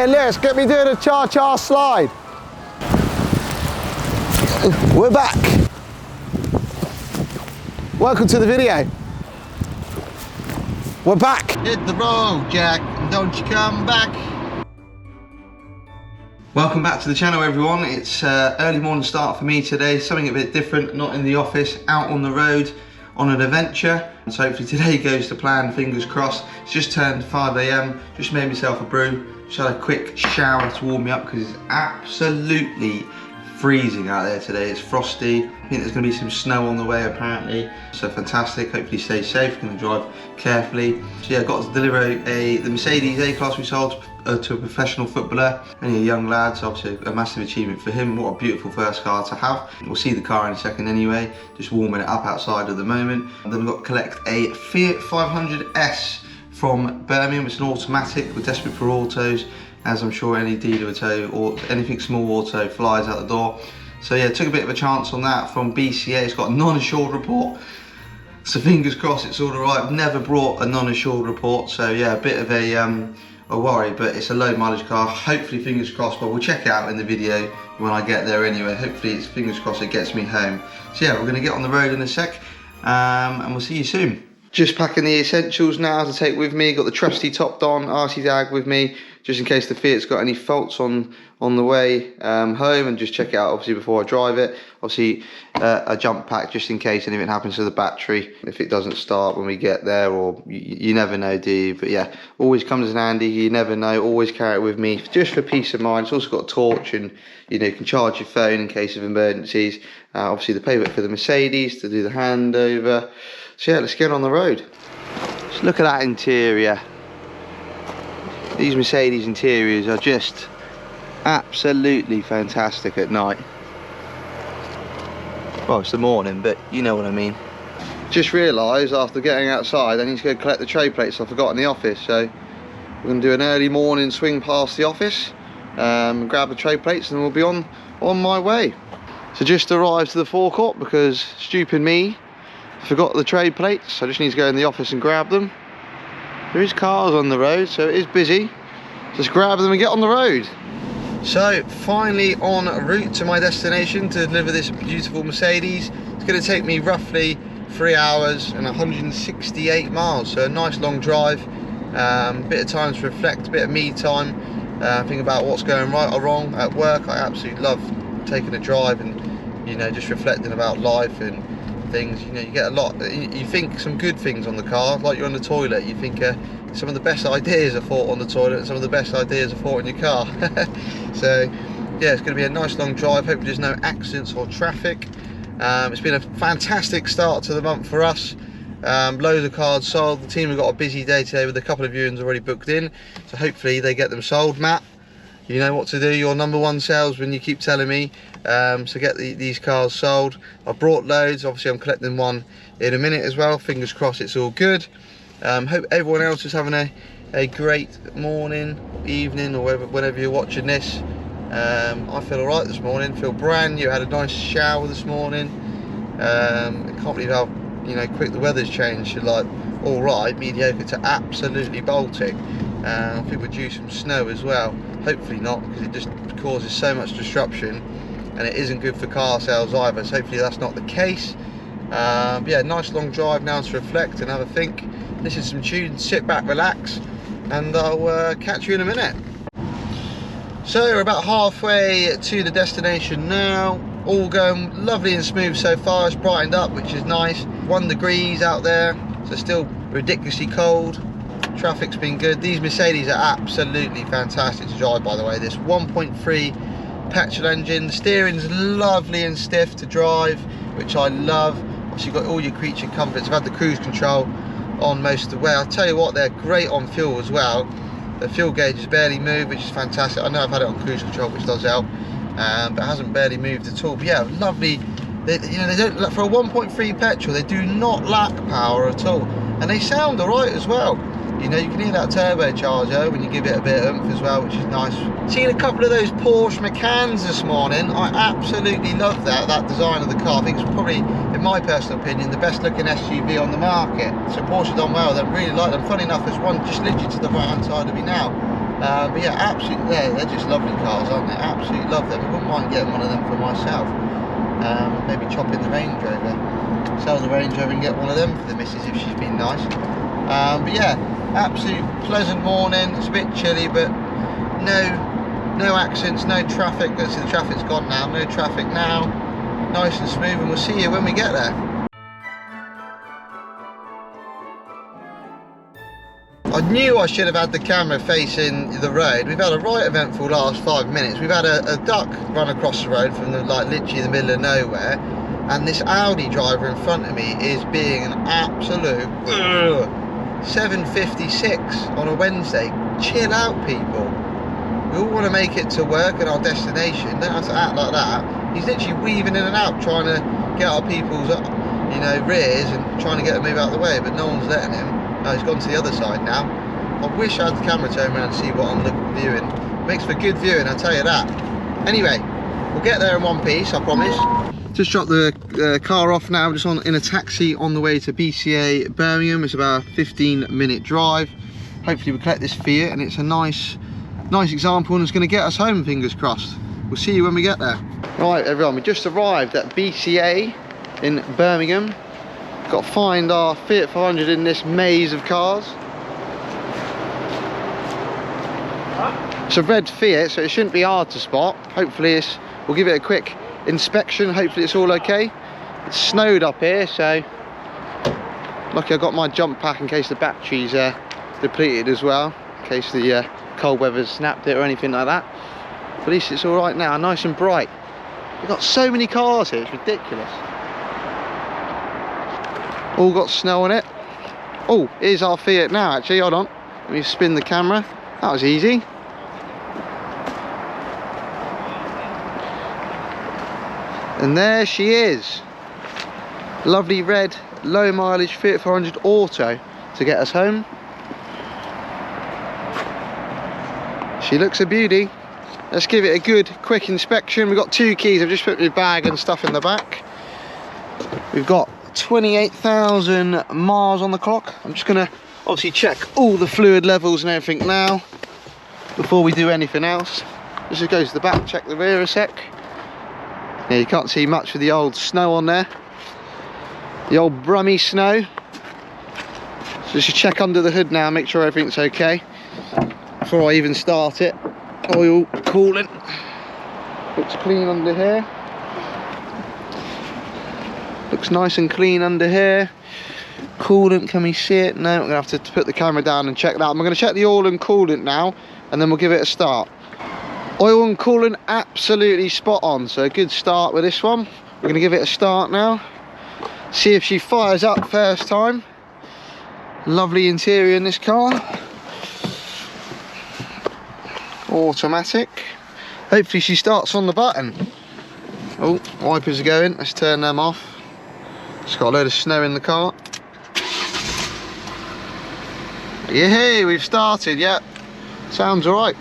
Hey Les, get me doing a cha-cha slide. We're back. Welcome to the video. We're back. Hit the road, Jack, and don't you come back. Welcome back to the channel, everyone. It's early morning start for me today. Something a bit different, not in the office, out on the road on an adventure. So hopefully today goes to plan, fingers crossed. It's just turned 5 AM, just made myself a brew. Just had a quick shower to warm me up because it's absolutely freezing out there today. It's frosty. I think there's going to be some snow on the way apparently. So fantastic. Hopefully stay safe. Going to drive carefully. So yeah, got to deliver the Mercedes A-Class we sold to a professional footballer. Only a young lad, so obviously a massive achievement for him. What a beautiful first car to have. We'll see the car in a second anyway. Just warming it up outside at the moment. And then we've got to collect a Fiat 500S from Birmingham. It's an automatic. We're desperate for autos, as I'm sure any dealer would tell you, or anything small auto flies out the door. So yeah, took a bit of a chance on that from BCA. It's got a non-assured report, so fingers crossed it's all right. I've never brought a non-assured report, so yeah, a bit of a worry, but it's a low mileage car. Hopefully, fingers crossed, but we'll check it out in the video when I get there anyway. Hopefully it's fingers crossed it gets me home. So yeah, we're gonna get on the road in a sec, and we'll see you soon. Just packing the essentials now to take with me. Got the trusty topped on RC dag with me, just in case the Fiat's got any faults on the way home, and just check it out obviously before I drive it. Obviously a jump pack just in case anything happens to the battery if it doesn't start when we get there, or you never know, do you? But yeah, always comes in handy. You never know, always carry it with me just for peace of mind. It's also got a torch, and you know, you can charge your phone in case of emergencies. Obviously the paperwork for the Mercedes to do the handover. So yeah, let's get on the road. Just look at that interior. These Mercedes interiors are just absolutely fantastic at night. Well, it's the morning, but you know what I mean. Just realised after getting outside I need to go collect the tray plates I forgot in the office, so we're going to do an early morning swing past the office, grab the tray plates, and we'll be on my way. So just arrived to the forecourt because stupid me forgot the tray plates. I just need to go in the office and grab them. There is cars on the road, so it is busy. Just grab them and get on the road. So finally en route to my destination to deliver this beautiful Mercedes. It's going to take me roughly 3 hours and 168 miles, so a nice long drive. Bit of time to reflect, a bit of me time, think about what's going right or wrong at work. I absolutely love taking a drive and, you know, just reflecting about life and things. You know, you get a lot, you think some good things on the car, like you're on the toilet. You think some of the best ideas are thought on the toilet, and some of the best ideas are thought in your car. So yeah, it's going to be a nice long drive. Hopefully there's no accidents or traffic. It's been a fantastic start to the month for us. Loads of cars sold. The team have got a busy day today with a couple of viewings already booked in, so hopefully they get them sold. Matt, you know what to do. You're #1 salesman, you keep telling me. So get these cars sold. I brought loads. Obviously I'm collecting one in a minute as well. Fingers crossed it's all good. Hope everyone else is having a great morning, evening, or whenever you're watching this. I feel alright this morning. Feel brand new. Had a nice shower this morning. I can't believe how, you know, quick the weather's changed. Like alright, mediocre to absolutely bolting. I think we're due some snow as well. Hopefully not, because it just causes so much disruption, and it isn't good for car sales either. So hopefully that's not the case. Yeah, nice long drive now to reflect and have a think, listen to some tunes, sit back, relax, and I'll catch you in a minute. So we're about halfway to the destination now. All going lovely and smooth so far. It's brightened up, which is nice. 1 degree out there, so still ridiculously cold. Traffic's been good. These Mercedes are absolutely fantastic to drive, by the way. This 1.3 petrol engine, the steering's lovely and stiff to drive, which I love. Obviously you've got all your creature comforts. I've had the cruise control on most of the way. I'll tell you what, they're great on fuel as well. The fuel gauge has barely moved, which is fantastic. I know I've had it on cruise control, which does help, but it hasn't barely moved at all. But yeah, lovely. They don't, for a 1.3 petrol, they do not lack power at all, and they sound alright as well. You know, you can hear that turbocharger when you give it a bit of oomph as well, which is nice. Seen a couple of those Porsche Macans this morning. I absolutely love that design of the car. I think it's probably, in my personal opinion, the best looking SUV on the market. So Porsche done well. They really like them. Funny enough, there's one just literally to the right hand side of me now. But yeah, absolutely, they're just lovely cars, aren't they? Absolutely love them. I wouldn't mind getting one of them for myself. Maybe chop in the Range Rover, sell the Range Rover and get one of them for the missus if she's been nice. But yeah, absolute pleasant morning. It's a bit chilly, but no accidents, no traffic. Go see, the traffic's gone now. No traffic now. Nice and smooth, and we'll see you when we get there. I knew I should have had the camera facing the road. We've had a right eventful last 5 minutes. We've had a duck run across the road from literally the middle of nowhere, and this Audi driver in front of me is being an absolute 7:56 on a Wednesday. Chill out, people. We all want to make it to work and our destination. Don't have to act like that. He's literally weaving in and out, trying to get our people's, rears and trying to get them move out of the way, but no one's letting him. No, he's gone to the other side now. I wish I had the camera turned around and see what I'm viewing. Makes for good viewing, I'll tell you that. Anyway, we'll get there in one piece, I promise. Just dropped the car off now, just in a taxi on the way to BCA Birmingham. It's about a 15-minute drive. Hopefully we collect this Fiat, and it's a nice example, and it's going to get us home, fingers crossed. We'll see you when we get there. Right everyone, we just arrived at BCA in Birmingham. Got to find our Fiat 500 in this maze of cars. It's a red Fiat, so it shouldn't be hard to spot. Hopefully we'll give it a quick inspection. Hopefully it's all okay. It's snowed up here, so lucky I got my jump pack in case the battery's depleted as well, in case the cold weather's snapped it or anything like that. But at least it's all right now, nice and bright. We've got so many cars here, it's ridiculous. All got snow on it. Oh, here's our Fiat now actually, hold on. Let me spin the camera. That was easy. And there she is. Lovely red, low mileage Fiat 400 Auto to get us home. She looks a beauty. Let's give it a good quick inspection. We've got 2 keys. I've just put my bag and stuff in the back. We've got 28,000 miles on the clock. I'm just gonna obviously check all the fluid levels and everything now before we do anything else. Let's just go to the back, check the rear a sec. Yeah, you can't see much with the old snow on there, the old brummy snow. So just check under the hood now, make sure everything's okay before I even start it. Oil, coolant, looks clean under here. Looks nice and clean under here. Coolant, can we see it? No, I'm gonna have to put the camera down and check that. I'm gonna check the oil and coolant now, and then we'll give it a start. Oil and coolant absolutely spot on, so a good start with this one. We're gonna give it a start now. See if she fires up first time. Lovely interior in this car. Automatic. Hopefully she starts on the button. Oh, wipers are going, let's turn them off. Just got a load of snow in the car. Yeah, we've started, yep. Sounds alright.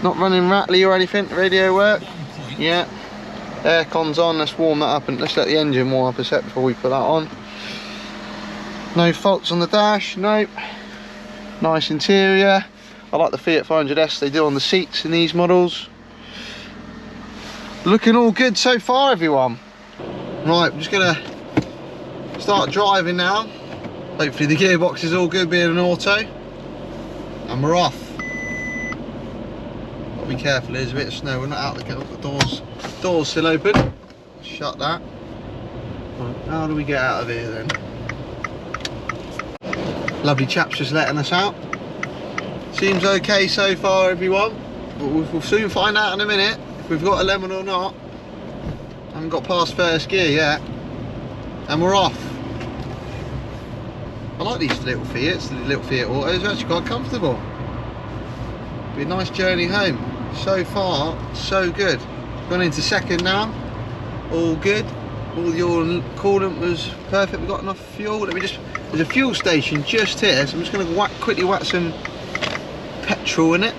Not running rattly or anything, radio work. Yeah. Aircon's on, let's warm that up and let's let the engine warm up a sec before we put that on. No faults on the dash, nope. Nice interior. I like the Fiat 500S they do on the seats in these models. Looking all good so far, everyone. Right, I'm just gonna start driving now. Hopefully the gearbox is all good being an auto. And we're off. Gotta be careful, there's a bit of snow, we're not out the door's still open. Shut that. Right, how do we get out of here then? Lovely chap's just letting us out. Seems okay so far, everyone. But we'll soon find out in a minute if we've got a lemon or not. Haven't got past first gear yet. And we're off. I like these little Fiats, the little Fiat Autos, they're actually quite comfortable. Be a nice journey home. So far, so good. Gone into second now. All good. All the oil and coolant was perfect. We've got enough fuel. There's a fuel station just here, so I'm just going to quickly whack some petrol in it.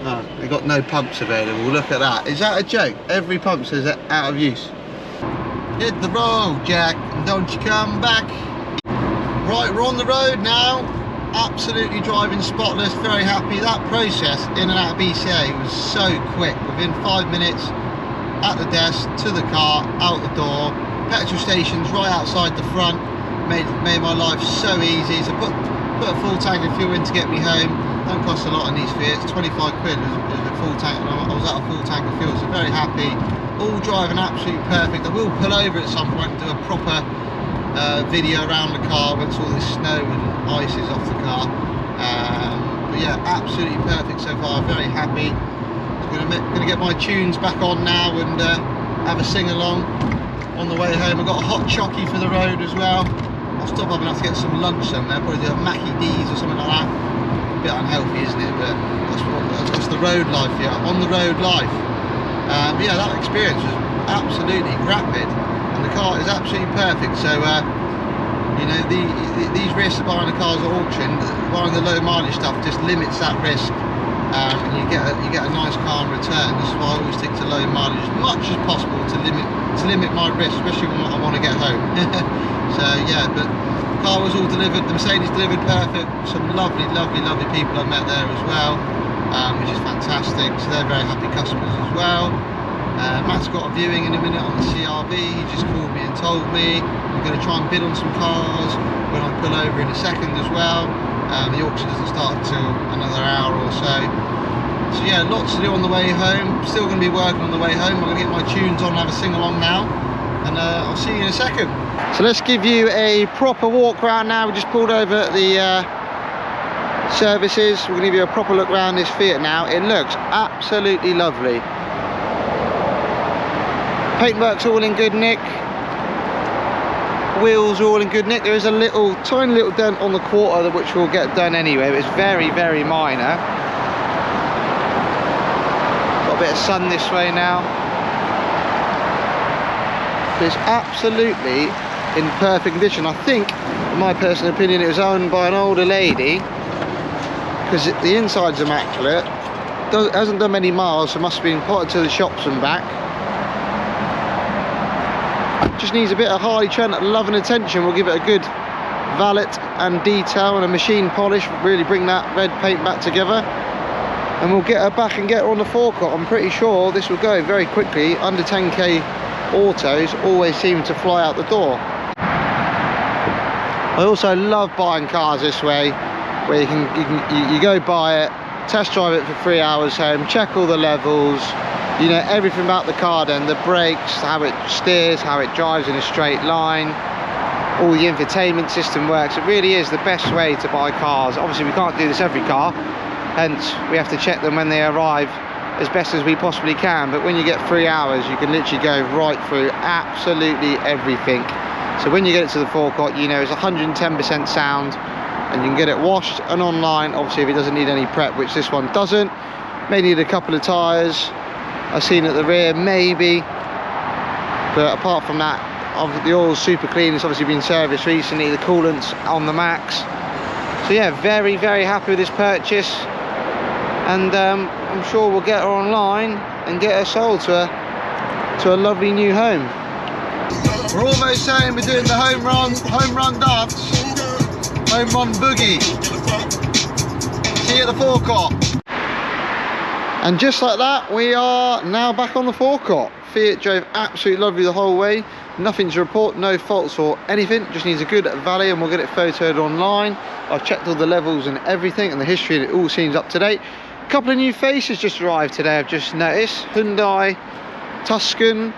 No, we've got no pumps available. Look at that. Is that a joke? Every pump says that out of use. Hit the road, Jack, and don't you come back. Right, we're on the road now. absolutely driving spotless, very happy. That process in and out of BCA was so quick, within 5 minutes, at the desk, to the car, out the door, petrol stations right outside the front, made my life so easy. So put a full tank of fuel in to get me home. Don't cost a lot on these Fiats, 25 quid is a full tank, and I was at a full tank of fuel, so very happy. All driving absolutely perfect. I will pull over at some point and do a proper video around the car once all this snow and ice is off the car. But yeah, absolutely perfect so far, very happy. So I'm gonna get my tunes back on now and have a sing along on the way home. I've got a hot chockey for the road as well. I'll stop up and have to get some lunch somewhere, probably do a Mackie D's or something like that. A bit unhealthy, isn't it? But that's the road life here, on the road life. But yeah, that experience was absolutely rapid, and the car is absolutely perfect. So you know, these risks of buying the cars at auction, buying the low mileage stuff just limits that risk, and you get a nice car in return. This is why I always stick to low mileage as much as possible to limit my risk, especially when I want to get home. So yeah, but the car was all delivered. The Mercedes delivered perfect. Some lovely people I met there as well, which is fantastic. So they're very happy customers as well. Matt's got a viewing in a minute on the CRV. He just called me and told me. I'm going to try and bid on some cars when I pull over in a second as well. The auction doesn't start until another hour or so. So yeah, lots to do on the way home. Still going to be working on the way home. I'm going to get my tunes on and have a sing along now, and I'll see you in a second. So let's give you a proper walk around now. We just pulled over at the services. We're going to give you a proper look around this Fiat now. It looks absolutely lovely. Paintwork's all in good nick. Wheels are all in good nick. There is a tiny little dent on the quarter which will get done anyway, but it's very minor. Got a bit of sun this way now. But it's absolutely in perfect condition. I think, in my personal opinion, it was owned by an older lady, because the inside's immaculate. Hasn't done many miles, so must have been potted to the shops and back. Just needs a bit of Harley Trent love and attention. We'll give it a good valet and detail and a machine polish, really bring that red paint back together, and we'll get her back and get her on the forecourt. I'm pretty sure this will go very quickly. Under 10k autos always seem to fly out the door. I also love buying cars this way, where you go buy it, test drive it for 3 hours home, check all the levels, you know everything about the car, then the brakes, how it steers, how it drives in a straight line, all the infotainment system works. It really is the best way to buy cars. Obviously we can't do this every car, hence we have to check them when they arrive as best as we possibly can, but when you get 3 hours you can literally go right through absolutely everything. So when you get it to the forecourt, you know it's 110% sound, and you can get it washed and online, obviously if it doesn't need any prep, which this one doesn't. May need a couple of tyres I've seen at the rear, maybe, but apart from that, the oil's super clean. It's obviously been serviced recently, the coolant's on the max. So yeah, very happy with this purchase, and I'm sure we'll get her online and get her sold to a lovely new home. We're almost home. We're doing the home run dance, home run boogie. See you at the forecourt. And just like that, we are now back on the forecourt. Fiat drove absolutely lovely the whole way. Nothing to report, no faults or anything. Just needs a good valet and we'll get it photoed online. I've checked all the levels and everything, and the history, and it all seems up to date. A couple of new faces just arrived today, I've just noticed. Hyundai Tuscan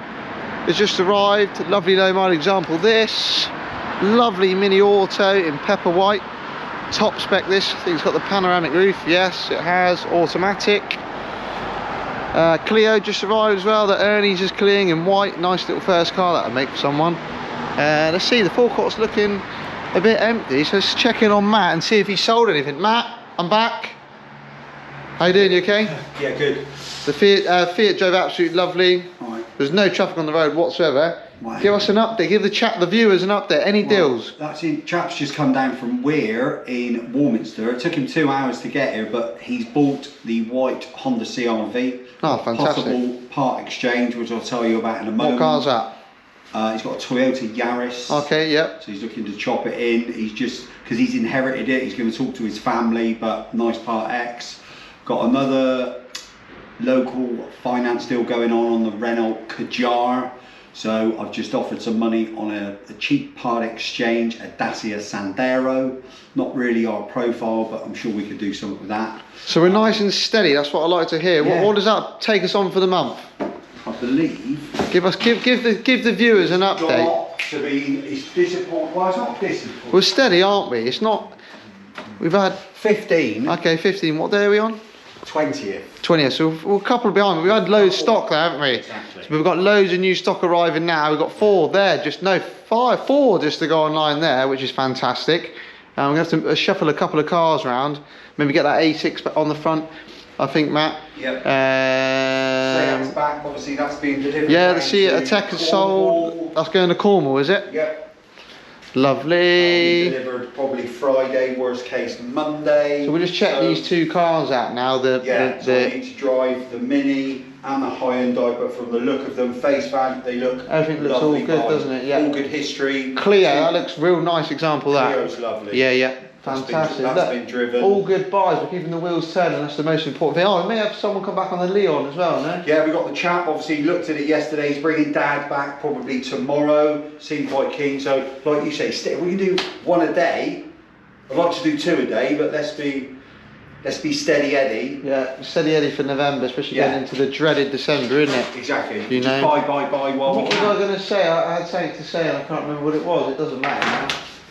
has just arrived. Lovely low mile example this. Lovely mini auto in pepper white. Top spec this. I think it's got the panoramic roof. Yes, it has. Automatic. Clio just arrived as well, that Ernie's just clearing in white. Nice little first car that I'd make for someone. Let's see, the forecourt's looking a bit empty, so let's check in on Matt and see if he sold anything. Matt, I'm back. How you doing, you okay? Yeah, good. The Fiat drove absolutely lovely. Right. There's no traffic on the road whatsoever. Right. Give us an update, give the viewers an update, any deals? That's it. Chap's just come down from Weir in Warminster. It took him 2 hours to get here, but he's bought the white Honda CR-V. Oh, fantastic. Possible part exchange, which I'll tell you about in a moment. What car's that? He's got a Toyota Yaris. Okay, yep. So he's looking to chop it in. He's just, because he's inherited it, he's going to talk to his family, but nice Part X. Got another local finance deal going on the Renault Kadjar. So I've just offered some money on a cheap part exchange, a Dacia Sandero. Not really our profile, but I'm sure we could do something with that. So we're nice and steady, that's what I like to hear. Yeah. What does that take us on for the month? I believe. Give the viewers an update. Got to be, it's disappointing. Well, it's not disappointing. We're steady, aren't we? It's not. We've had 15. Okay, 15. What day are we on? 20th. 20th. So we're a couple behind. We've had loads of stock there, haven't we? Exactly. So we've got loads of new stock arriving now. We've got 4 there. Four just to go online there, which is fantastic. We're going to have to shuffle a couple of cars around. Maybe get that A6 on the front. I think, Matt. Yep. Fiat's back, obviously that's been delivered. Yeah, the Fiat Attack is sold. That's going to Cornwall, is it? Yep. Lovely. Delivered probably Friday, worst case Monday. So we'll just check these 2 cars out now. So I need to drive the Mini and the Hyundai, but from the look of them, face value, they look. Everything looks all good, doesn't it? Yeah. All good history. Clio, that looks real nice example. That. Clio's lovely. Yeah. Fantastic. That's been driven. All good buys. We're keeping the wheels turning. That's the most important thing. Oh, we may have someone come back on the Leon as well, no? Yeah, we got the chap. Obviously, he looked at it yesterday. He's bringing Dad back probably tomorrow. Seemed quite keen. So, like you say, we can do 1 a day. I'd like to do 2 a day, but let's be steady Eddie. Yeah, steady Eddie for November, especially getting into the dreaded December, isn't it? Exactly. You know. Buy while What was I going to say? I had something to say and I can't remember what it was. It doesn't matter now.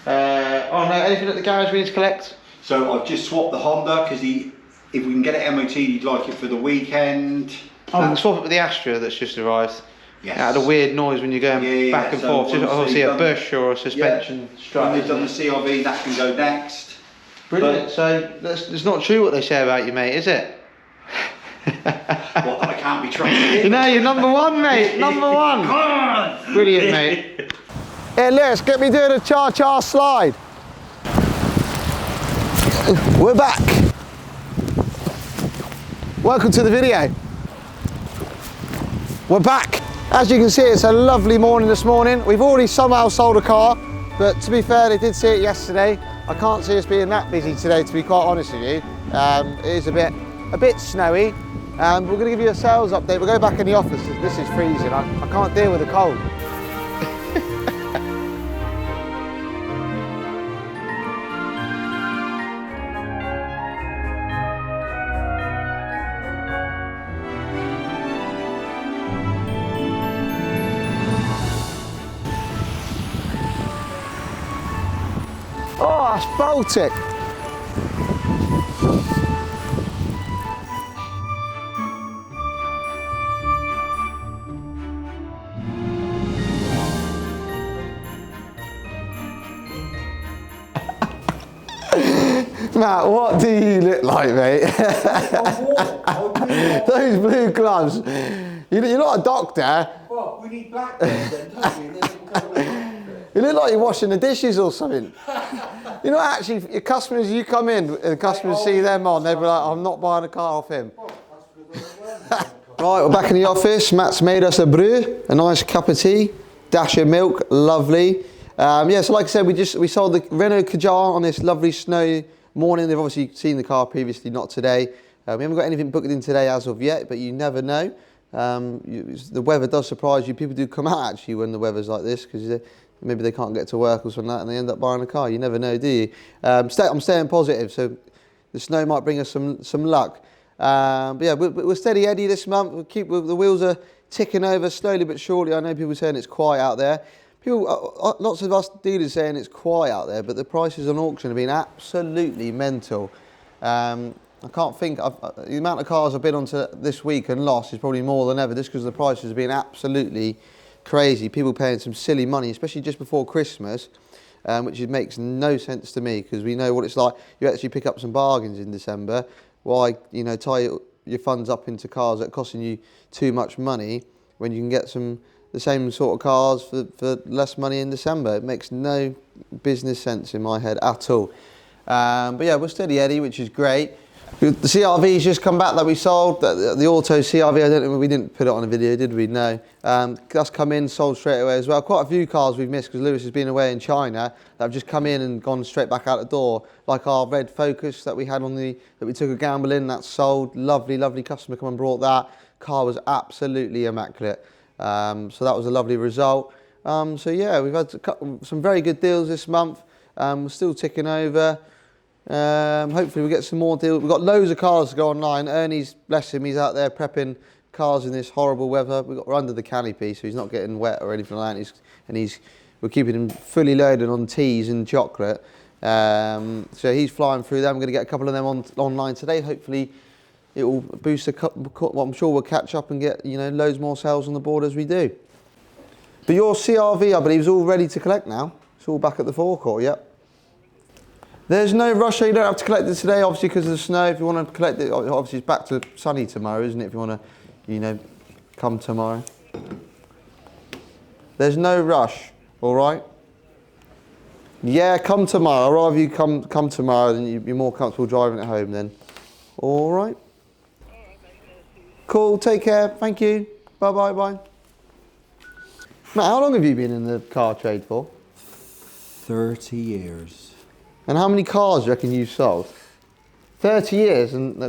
Oh no, anything at the garage we need to collect? So I've just swapped the Honda because if we can get it MOT, he'd like it for the weekend. Oh, we can swap it with the Astra that's just arrived. Yes. It had a weird noise when you're going back and forth. Just obviously a bush or a suspension strut. When they've done the CRV, that can go next. Brilliant. So it's not true what they say about you, mate, is it? What, that I can't be trusted? You know, you're number 1, mate. Number 1. Come on! Brilliant, mate. Hey, Lewis, get me doing a cha-cha slide. We're back. Welcome to the video. We're back. As you can see, it's a lovely morning this morning. We've already somehow sold a car, but to be fair, they did see it yesterday. I can't see us being that busy today, to be quite honest with you. It is a bit snowy. We're going to give you a sales update. We'll go back in the office. This is freezing. I can't deal with the cold. Oh, that's Baltic. Matt, what do you look like, mate? Those blue gloves. You're not a doctor. Well, we need black then, don't we? You look like you're washing the dishes or something. You know, actually, your customers, you come in, and the customers see them on, they'll be like, I'm not buying a car off him. Right, we're back in the office. Matt's made us a brew, a nice cup of tea, dash of milk, lovely. Yeah, so like I said, we sold the Renault Kadjar on this lovely snowy morning. They've obviously seen the car previously, not today. We haven't got anything booked in today as of yet, but you never know. The weather does surprise you. People do come out actually when the weather's like this because maybe they can't get to work or something like that and they end up buying a car. You never know, do you? I'm staying positive, so the snow might bring us some luck. But yeah, we're steady Eddie this month. The wheels are ticking over slowly but surely. I know people saying it's quiet out there. Lots of us dealers saying it's quiet out there, but the prices on auction have been absolutely mental. I can't think, the amount of cars I've been on to this week and lost is probably more than ever, just because the prices have been absolutely crazy. People paying some silly money, especially just before Christmas, which makes no sense to me, because we know what it's like. You actually pick up some bargains in December. Why, tie your funds up into cars that are costing you too much money when you can get the same sort of cars for less money in December? It makes no business sense in my head at all. But yeah, we're steady Eddie, which is great. The CRV's just come back that we sold, the auto CRV, I don't know, we didn't put it on a video, did we? No. That's come in, sold straight away as well. Quite a few cars we've missed because Lewis has been away in China that have just come in and gone straight back out the door. Like our red Focus that we had that we took a gamble in, that's sold. Lovely, lovely customer come and brought that. Car was absolutely immaculate. So that was a lovely result. So yeah, we've had some very good deals this month. We're still ticking over. Hopefully we get some more deals. We've got loads of cars to go online. Ernie's, bless him, he's out there prepping cars in this horrible weather. We're under the canopy, so he's not getting wet or anything like that. We're keeping him fully loaded on teas and chocolate. So he's flying through them. I'm going to get a couple of them online today. Hopefully it will boost well, I'm sure we'll catch up and get, you know, loads more sales on the board as we do. But your CRV, I believe, is all ready to collect now. It's all back at the forecourt, yep. There's no rush, so you don't have to collect it today, obviously, because of the snow. If you want to collect it, obviously it's back to sunny tomorrow, isn't it? If you want to, you know, come tomorrow. There's no rush, all right? Yeah, come tomorrow. I'd rather you come tomorrow, then you'd be more comfortable driving it home then. All right? Cool, take care. Thank you. Bye. Matt, how long have you been in the car trade for? 30 years. And how many cars do you reckon you've sold? 30 years, and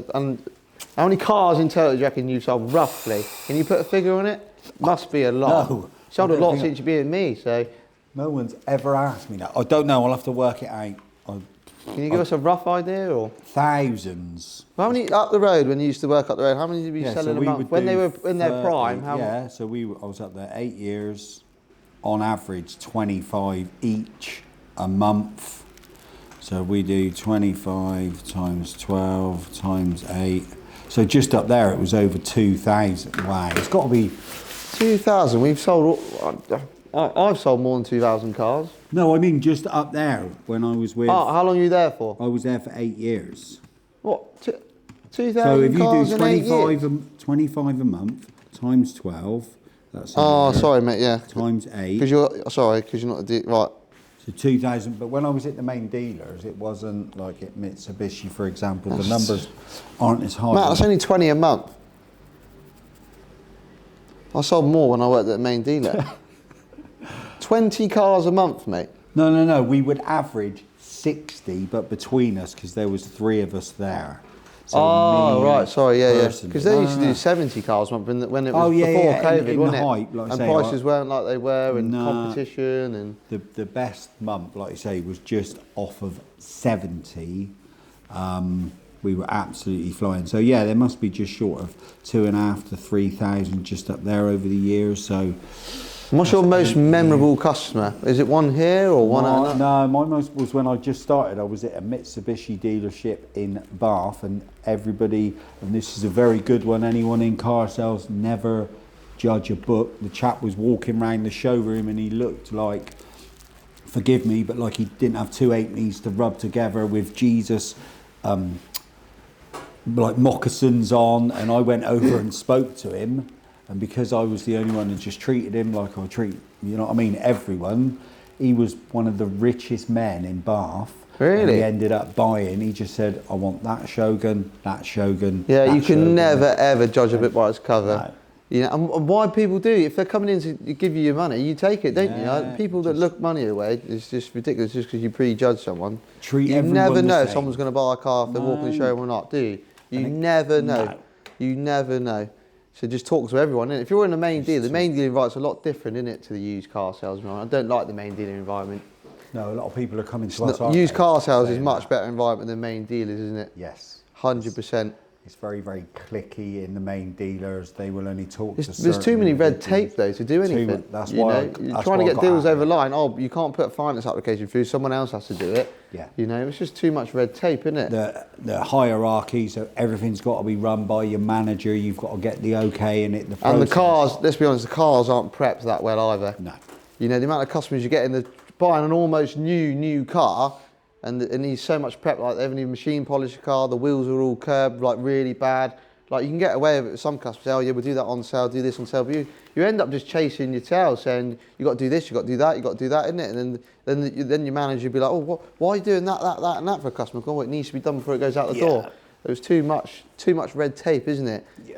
how many cars in total do you reckon you've sold, roughly? Can you put a figure on it? Must be a lot. No. Sold a lot since you've been with me, so. No one's ever asked me that. I don't know, I'll have to work it out. Can you give us a rough idea, or? Thousands. How many, up the road, when you used to work up the road, how many did you sell in a month? When they were in their prime, how Yeah, so I was up there 8 years, on average 25 each a month. So we do 25 times 12 times 8. So just up there, it was over 2,000. Wow, it's got to be 2,000. We've sold. I've sold more than 2,000 cars. No, I mean just up there when I was with. Oh, how long were you there for? I was there for 8 years. What? 2,000 So if you cars do in 8 years? 25 a month times 12, that's. Oh, sorry, mate. Yeah. Times 8. Because you're not right. So 2,000, but when I was at the main dealers, it wasn't like at Mitsubishi, for example. The numbers aren't as high. Matt, that's only 20 a month. I sold more when I worked at the main dealer. 20 cars a month, mate. No. We would average 60, but between us, because there was 3 of us there. So right, sorry, yeah. Because they used to do 70 cars a month when it was before COVID, wasn't it? Hype, like and say, prices weren't like they were, and competition and. The best month, like you say, was just off of 70. We were absolutely flying. So yeah, there must be just short of 2,500 to 3,000 just up there over the years. So. What's your most memorable customer? Is it one here or one at another? No, my most was when I just started. I was at a Mitsubishi dealership in Bath, and everybody, and this is a very good one, anyone in car sales, never judge a book. The chap was walking around the showroom and he looked like, forgive me, but like he didn't have 2 halfpennies to rub together with Jesus, like moccasins on, and I went over and spoke to him. And because I was the only one who just treated him like I treat, you know what I mean, everyone, he was one of the richest men in Bath. Really? And he ended up buying, he just said, I want that Shogun, that Shogun. Yeah, that you can Shogun. never ever judge a bit by its cover. No. You know, and why people do, if they're coming in to give you your money, you take it, don't you? People that look money away, it's just ridiculous just because you prejudge someone. You never know if someone's going to buy a car if they're walking the showroom or not, do you? You never know. No. You never know. So just talk to everyone. If you're in the main dealer environment's a lot different, isn't it, to the used car salesman? I don't like the main dealer environment. No, a lot of people are coming to us. Used car sales is much better environment than main dealers, isn't it? Yes. 100%. It's very, very cliquey in the main dealers. They will only talk to certain. There's too many red tape though to do anything. That's why you're trying to get deals over the line. Oh, you can't put a finance application through. Someone else has to do it. Yeah. You know, it's just too much red tape, isn't it? The hierarchy. So everything's got to be run by your manager. You've got to get the okay in it. And the cars. Let's be honest. The cars aren't prepped that well either. No. You know the amount of customers you get buying an almost new car. And needs so much prep, like they haven't even machine polished the car, the wheels are all curbed, like really bad. Like you can get away with it with some customers, oh yeah, we'll do that on sale, do this on sale, but you end up just chasing your tail saying, you got to do this, you got to do that, you got to do that, isn't it? And then your manager will be like, oh, why are you doing that and that for a customer? Oh, it needs to be done before it goes out the door. There was too much red tape, isn't it? Yeah.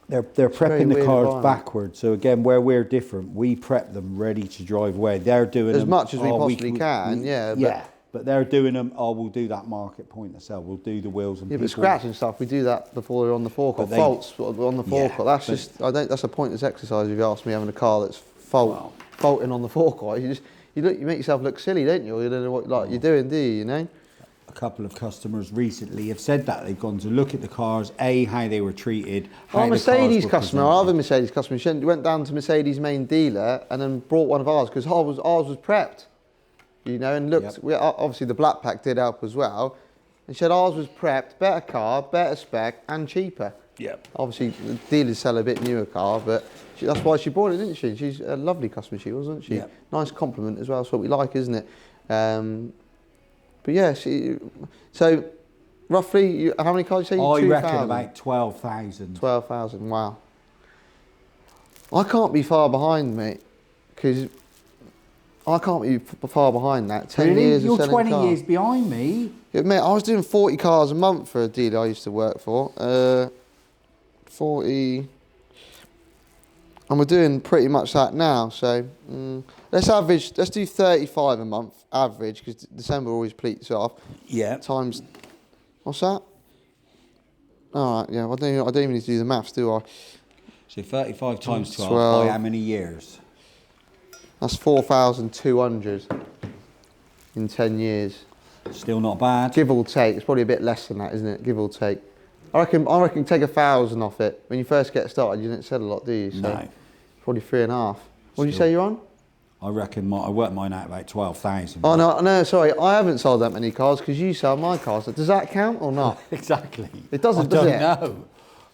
They're very prepping the weird cars environment. backwards. So again, where we're different, we prep them ready to drive away. They're doing As them, much as we possibly can, yeah, But they're doing them. Oh, we'll do that market point ourselves. We'll do the wheels and Yeah, people. but scratch and stuff, we do that before they're on the forecourt. But Faults on the forecourt. Yeah, That's just, that's a pointless exercise if you ask me, having a car that's faulting on the forecourt. You make yourself look silly, don't you? You don't know what you're doing, do you? You know. A couple of customers recently have said that they've gone to look at the cars, how they were treated. Our how Mercedes the cars were customer, our other presented. Mercedes customer, she went down to Mercedes main dealer and then brought one of ours because ours was prepped, you know, and looked. Yep. Obviously the black pack did help as well, and she said ours was prepped, better car, better spec, and cheaper. Yep. Obviously the dealers sell a bit newer car, but that's why she bought it, didn't she? She's a lovely customer, she wasn't she? Yep. Nice compliment as well. That's what we like, isn't it? But yeah, so roughly, how many cars you say? I reckon 2,000? about 12,000. 12,000, wow. I can't be far behind, mate, because I can't be far behind that. 10 Really? years You're of selling 20 cars. years behind me. Yeah, mate, I was doing 40 cars a month for a dealer I used to work for. 40... And we're doing pretty much that now, so let's do 35 a month, average, because December always pleats off. Yeah. Times, what's that? All right, yeah, I don't even need to do the maths, do I? So 35 times 12, 12. by how many years? That's 4,200 in 10 years. Still not bad. Give or take, it's probably a bit less than that, isn't it? Give or take. I reckon take 1,000 off it. When you first get started, you don't sell a lot, do you? So No. probably 3.5. What did you say you're on? I reckon I worked mine out about 12,000. Oh no, sorry, I haven't sold that many cars because you sell my cars. Does that count or not? Exactly. It doesn't, I does don't it? know.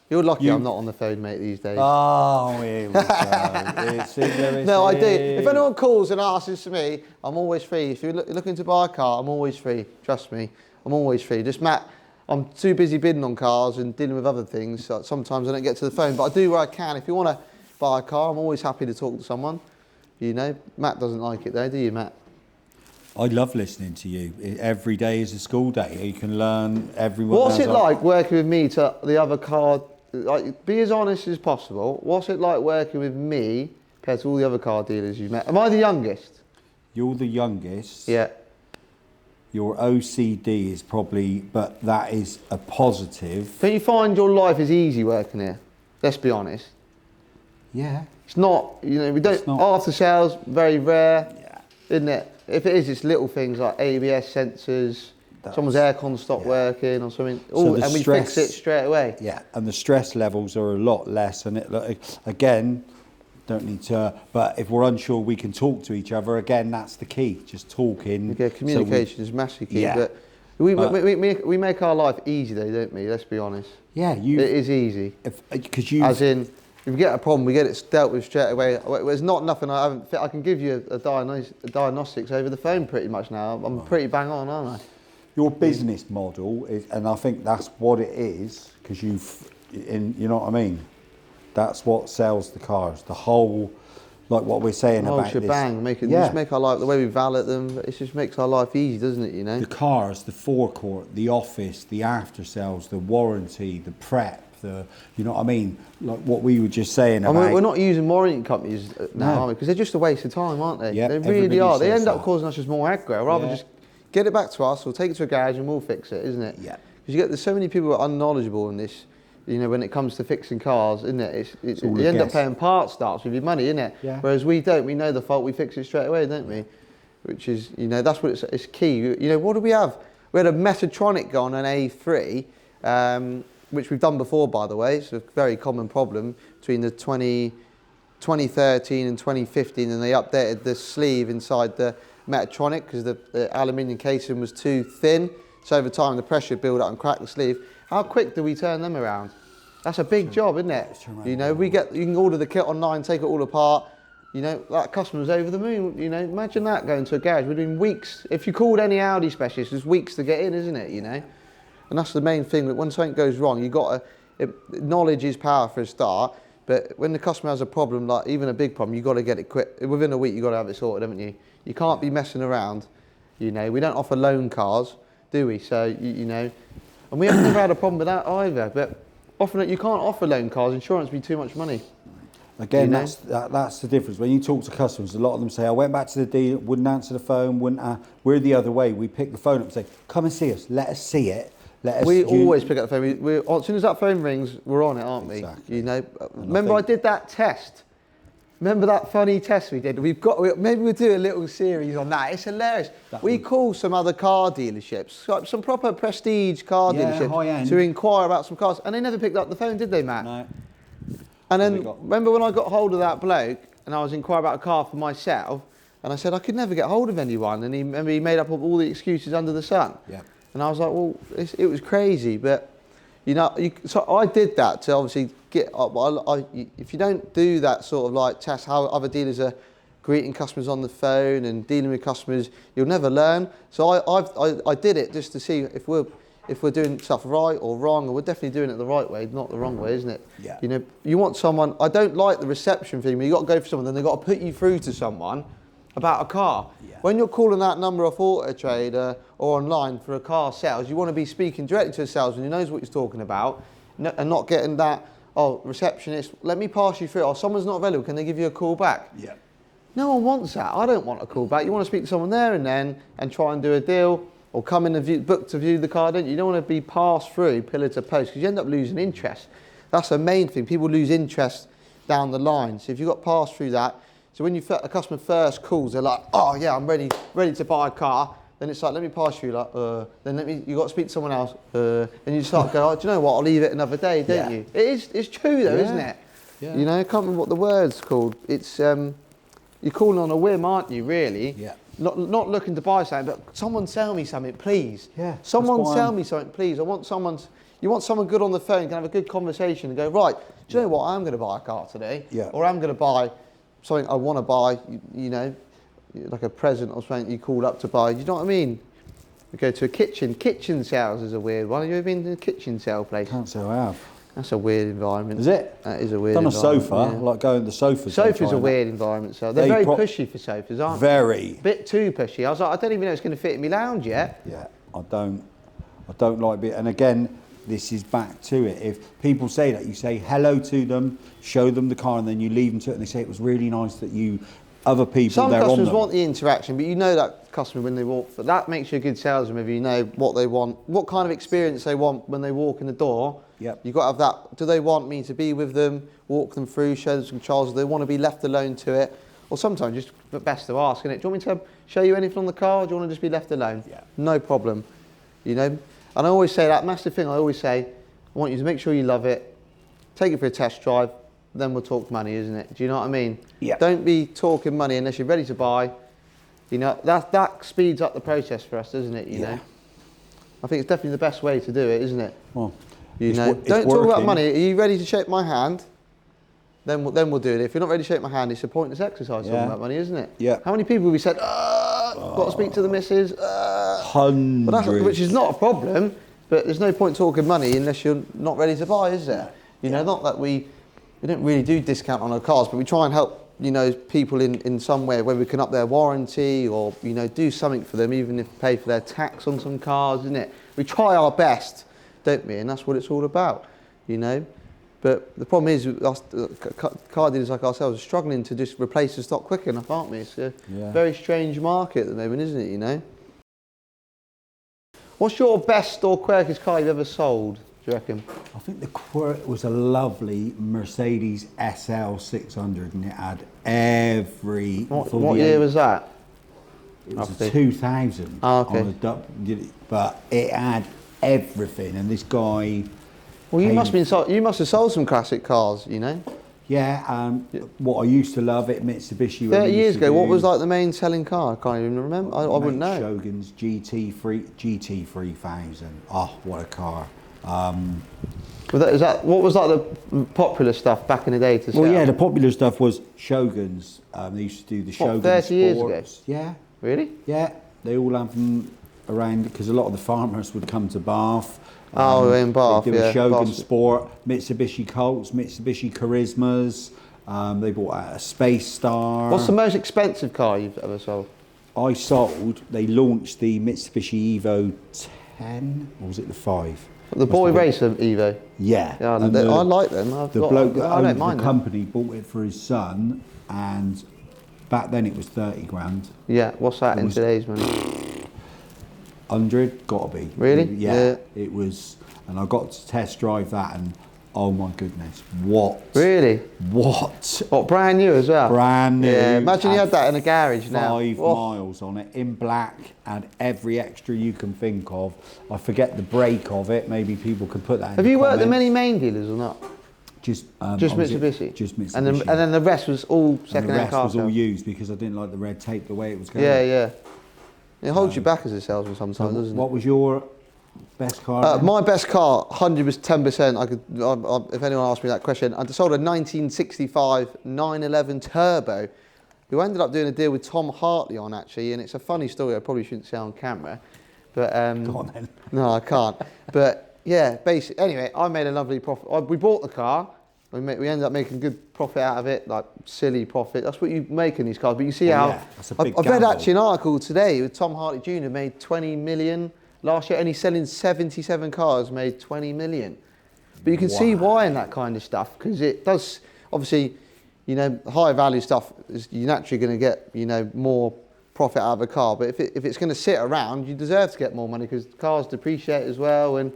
You're lucky I'm not on the phone, mate, these days. Oh, here we go. No, I do. If anyone calls and asks me, I'm always free. If you're looking to buy a car, I'm always free. Trust me, I'm always free. Just Matt, I'm too busy bidding on cars and dealing with other things. So sometimes I don't get to the phone, but I do where I can. If you want to buy a car, I'm always happy to talk to someone. You know, Matt doesn't like it though, do you, Matt? I love listening to you. Every day is a school day. You can learn everyone. What's it like working with me to the other car? Like, be as honest as possible. What's it like working with me compared to all the other car dealers you've met? Am I the youngest? You're the youngest. Yeah. Your OCD is probably, but that is a positive. Don't you find your life is easy working here? Let's be honest. Yeah. It's not, you know, we don't, It's not. after sales, very rare, Yeah. isn't it? If it is, it's little things like ABS sensors, someone's aircon stopped working or something, and we fix it straight away. Yeah, and the stress levels are a lot less. And it, again, don't need to, but if we're unsure, we can talk to each other. Again, that's the key, just talking. Yeah, communication is massive key. Yeah. But we make our life easy though, don't we? Let's be honest. Yeah, It is easy. Because you. As in, if we get a problem, we get it dealt with straight away. There's not nothing I haven't. I can give you a diagnostics over the phone pretty much now. I'm pretty bang on, aren't I? Your business model is, and I think that's what it is, because you know what I mean. That's what sells the cars. The whole, like what we're saying The whole about shebang, this. just make our life, the way we valet them, it just makes our life easy, doesn't it, you know? The cars, the forecourt, the office, the after sales, the warranty, the prep, you know what I mean? Like what we were just saying about. I mean, we're not using warranty companies now, No. are we? Because they're just a waste of time, aren't they? Yeah, They really everybody are. They says end up that. causing us just more aggro. Rather Yeah. just get it back to us, or take it to a garage and we'll fix it, isn't it? Yeah. Because there's so many people who are unknowledgeable in this, you know, when it comes to fixing cars, isn't it? all You a end up guess. paying part starts with your money, isn't it? Yeah. Whereas we don't. We know the fault, we fix it straight away, don't we? Which is, you know, that's what it's key. You know, what do we have? We had a Metatronic go on an A3, which we've done before, by the way. It's a very common problem between the 2013 and 2015, and they updated the sleeve inside the Metatronic because the aluminium casing was too thin. So over time, the pressure built up and cracked the sleeve. How quick do we turn them around? That's a big job, isn't it? You know, you can order the kit online, take it all apart. You know, that customer's over the moon. You know, imagine that going to a garage. We're doing weeks. If you called any Audi specialist, it's weeks to get in, isn't it? You know, and that's the main thing. That when something goes wrong, you got to. Knowledge is power for a start. But when the customer has a problem, like even a big problem, you got to get it quick. Within a week, you got to have it sorted, haven't you? You can't be messing around. You know, we don't offer loan cars, do we? So you know. And we have never had a problem with that either. But often you can't offer loan cars. Insurance would be too much money. Again, that's the difference. When you talk to customers, a lot of them say, I went back to the dealer, wouldn't answer the phone, we're the other way. We pick the phone up and say, come and see us, let us see it. We always pick up the phone. As soon as that phone rings, we're on it, aren't we? Exactly. You know. Remember I did that test? Remember that funny test we did? Maybe we'll do a little series on that. It's hilarious. We call some other car dealerships, some proper prestige car dealerships, high end, to inquire about some cars, and they never picked up the phone, did they, Matt? No. And then, remember when I got hold of that bloke and I was inquiring about a car for myself, and I said I could never get hold of anyone, and he made up all the excuses under the sun. Yeah. And I was like, well, it was crazy, but you know, so I did that to obviously get up. If you don't do that sort of like test how other dealers are greeting customers on the phone and dealing with customers, you'll never learn. So I did it just to see if we're doing stuff right or wrong, or we're definitely doing it the right way, not the wrong way, isn't it? Yeah. You know, you want someone. I don't like the reception thing. You got to go for someone, then they've got to put you through to someone about a car. Yeah. When you're calling that number off Auto Trader or online for a car sales, you want to be speaking directly to a salesman who knows what he's talking about, and not getting that, oh, receptionist, let me pass you through. Oh, someone's not available, can they give you a call back? Yeah. No one wants that. I don't want a call back. You want to speak to someone there and then and try and do a deal, or come in and book to view the car, don't you? You don't want to be passed through pillar to post, because you end up losing interest. That's the main thing. People lose interest down the line. So if you got passed through that, so when a customer first calls, they're like, oh yeah, I'm ready to buy a car. Then it's like, let me pass you, then you got to speak to someone else. Then you start going, oh, do you know what? I'll leave it another day, don't you? It's true though, isn't it? Yeah. You know, I can't remember what the word's called. It's you're calling on a whim, aren't you? Really? Yeah. Not looking to buy something, but someone sell me something, please. Yeah. Someone sell me something, please. You want someone good on the phone, can have a good conversation and go, right, do you know what? I'm going to buy a car today. Yeah. Or I'm going to buy something I want to buy, you know, like a present or something you called up to buy. You know what I mean? We go to a kitchen. Kitchen sales is a weird one. Have you ever been to a kitchen sale place? Can't say I have. That's a weird environment. Is it? That is a weird Done a environment. sofa, like going to the sofas. Sofa's a weird environment. So they're very pushy for sofas, aren't they? Very. Bit too pushy. I was like, I don't even know it's going to fit in my lounge yet. Yeah, I don't like it. And again, this is back to it. If people say that, you say hello to them, show them the car, and then you leave them to it, and they say it was really nice that other people Some there on customers them. want the interaction, but you know that customer when they walk. But that makes you a good salesman if you know what they want, what kind of experience they want when they walk in the door. Yep. You've got to have that. Do they want me to be with them, walk them through, show them some controls? Do they want to be left alone to it? Or sometimes just best to ask, isn't it? Do you want me to show you anything on the car, or do you want to just be left alone? Yeah. No problem. You know? And I always say that massive thing, I always say, I want you to make sure you love it, take it for a test drive, then we'll talk money, isn't it? Do you know what I mean? Yeah. Don't be talking money unless you're ready to buy. You know, that speeds up the process for us, doesn't it? You know? I think it's definitely the best way to do it, isn't it? Well, you know, don't talk about money. Are you ready to shake my hand? Then we'll do it. If you're not ready to shake my hand, it's a pointless exercise talking about money, isn't it? Yeah. How many people have we said, got to speak to the missus? Hundreds. Which is not a problem, but there's no point talking money unless you're not ready to buy, is there? You know, not that we don't really do discount on our cars, but we try and help, you know, people in some way, where we can up their warranty or, you know, do something for them, even if pay for their tax on some cars, isn't it? We try our best, don't we? And that's what it's all about, you know? But the problem is, us, car dealers like ourselves are struggling to just replace the stock quick enough, aren't we? It's a very strange market at the moment, isn't it, you know? What's your best or quirkiest car you've ever sold, do you reckon? I think the quirk was a lovely Mercedes SL 600, and it had every... What year was that? It was a 2000. Oh, okay. But it had everything, and this guy... Well, you must have sold some classic cars, you know? Yeah, what I used to love it, Mitsubishi. 30 years ago, what was like the main selling car? I can't even remember. I wouldn't know. Shogun's GT3000. Oh, what a car. What was like the popular stuff back in the day to sell? Well, yeah, the popular stuff was Shoguns. They used to do the Shogun 30 years Sports. ago? Yeah. Really? Yeah, they all have them around, because a lot of the farmers would come to Bath. In Bath, they do a Shogun Bath. Sport, Mitsubishi Colts, Mitsubishi Charismas. They bought out a Space Star. What's the most expensive car you've ever sold? They launched the Mitsubishi Evo 10 or was it the 5? The boy racer Evo. Yeah. Yeah, And I like them. the bloke that I don't owned mind the them. company bought it for his son, and back then it was 30 grand. Yeah, what's that in today's money? 100, gotta be. Really? Yeah. It was, and I got to test drive that, and oh my goodness, what? Really? What? What, brand new as well? Brand new. Yeah, imagine you had that in a garage now. 5 miles on it, in black, and every extra you can think of. I forget the brake of it, maybe people could put that in Have the you worked at comments. many main dealers or not? Just Mitsubishi? Just Mitsubishi. And then the rest was all And the second-hand rest car was all sales? used because I didn't like the red tape the way it was going. Yeah. It holds you back as a salesman sometimes, doesn't it? What was your best car? My best car, 110%. If anyone asked me that question, I sold a 1965 911 Turbo, who ended up doing a deal with Tom Hartley on actually, and it's a funny story. I probably shouldn't say on camera, but Go on then. no, I can't. But yeah, basically, anyway, I made a lovely profit. We bought the car. We ended up making good profit out of it, like silly profit. That's what you make in these cars. But you see how that's a big I've read gamble. actually an article today with Tom Hartley Jr. made 20 million last year, only selling 77 cars, made 20 million. But you can see why in that kind of stuff, because it does obviously, high value stuff is you're naturally going to get more profit out of a car. But if it's going to sit around, you deserve to get more money because cars depreciate as well, and